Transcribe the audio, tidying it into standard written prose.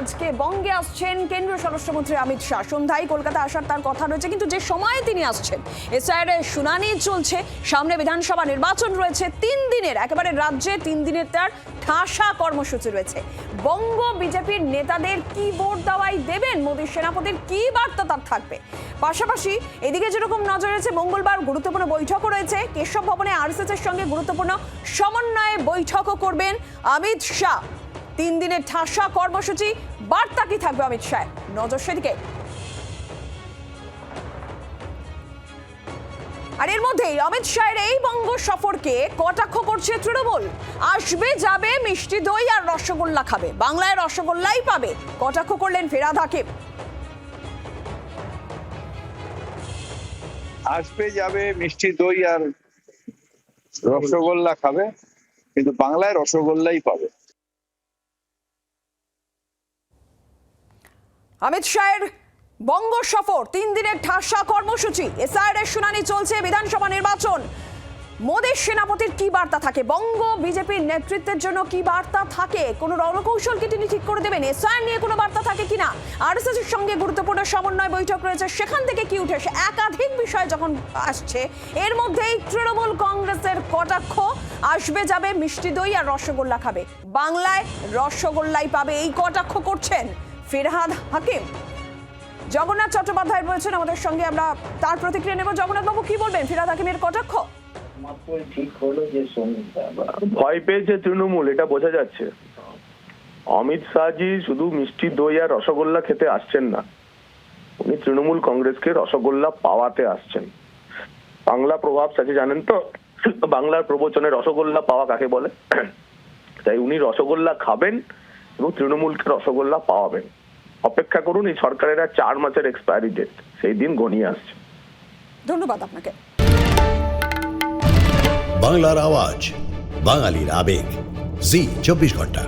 আজকে বঙ্গে আসছেন কেন্দ্রীয় স্বরাষ্ট্রমন্ত্রী অমিত শাহ। সন্ধ্যায় কলকাতা আসার তার কথা রয়েছে, কিন্তু যে সময়ে তিনি আসছেন এসআইআর এর শুনানি চলছে, সামনে বিধানসভা নির্বাচন রয়েছে, 3 দিনের একেবারে রাজ্যে 3 দিনের তার ঠাসা কর্মসূচি রয়েছে। বঙ্গ বিজেপির নেতাদের কি ভোট দেওয়াই দেবেন, মোদীর সেনাপতির কি বার্তা তার থাকবে। পাশাপাশি এদিকে যেরকম নজর রয়েছে, মঙ্গলবার গুরুত্বপূর্ণ বৈঠকও রয়েছে কেশব ভবনে। আরএসএস এর সঙ্গে গুরুত্বপূর্ণ সমন্বয়ে বৈঠকও করবেন অমিত শাহ। 3 দিনের ঠাসা কর্মসূচি, বার্তা কি থাকবে অমিত শাহ, নজর সেদিকে। আর এর মধ্যেই অমিত শাহের এই বঙ্গ সফরকে কটাক্ষ করছে তৃণমূল। আসবে যাবে মিষ্টি দই আর রসগোল্লা খাবে, বাংলায় রসগোল্লাই পাবে, কটাক্ষ করলেন ফিরহাদ হাকিম। আসবে যাবে মিষ্টি দই আর রসগোল্লা খাবে, কিন্তু বাংলায় রসগোল্লাই পাবে। অমিত শাহের বঙ্গ সফর, 3 দিনের ঠাসা কর্মসূচি, এসআইআর এর শুনানি চলছে, বিধানসভা নির্বাচন। মোদীর সেনাপতির কি বার্তা থাকে, বঙ্গ বিজেপির নেতৃত্বের জন্য কি বার্তা থাকে, কোন রণকৌশল কি তিনি ঠিক করে দেবেন, এসআইআর নিয়ে কোনো বার্তা থাকে কিনা, আরএসএস এর সঙ্গে গুরুত্বপূর্ণ সমন্বয় বৈঠক রয়েছে, সেখান থেকে কি উঠে আসে, একাধিক বিষয় যখন আসছে, এর মধ্যেই তৃণমূল কংগ্রেসের কটাক্ষ, আসবে যাবে মিষ্টি দই আর রসগোল্লা খাবে, বাংলায় রসগোল্লাই পাবে, এই কটাক্ষ করছেন ফিরহাদ হাকিম। জগন্নাথ চট্টোপাধ্যায় রয়েছেন আমাদের সঙ্গে, আমরা তার প্রতিক্রিয়া নেব। জগন্নাথ বাবু, কি বলবেন ফিরহাদ হাকিমের কটাক্ষ? ভয় পেয়েছে তৃণমূল, এটা বোঝা যাচ্ছে। অমিত শাহজি শুধু মিষ্টি দই আর রসগোল্লা খেতে আসছেন না, উনি তৃণমূল কংগ্রেসকে রসগোল্লা পাওয়াতে আসছেন। বাংলা প্রভাব আছে জানেন তো, বাংলার প্রবচনে রসগোল্লা পাওয়া কাকে বলে। তাই উনি রসগোল্লা খাবেন এবং তৃণমূলকে রসগোল্লা পাওয়াবেন। অপেক্ষা করুন, এই সরকারের 4 মাসের এক্সপায়ারি ডেট, সেই দিন ঘনিয়ে আসছে। ধন্যবাদ আপনাকে। বাংলার আওয়াজ, বাঙালির আবেগ, জি 24 ঘন্টা।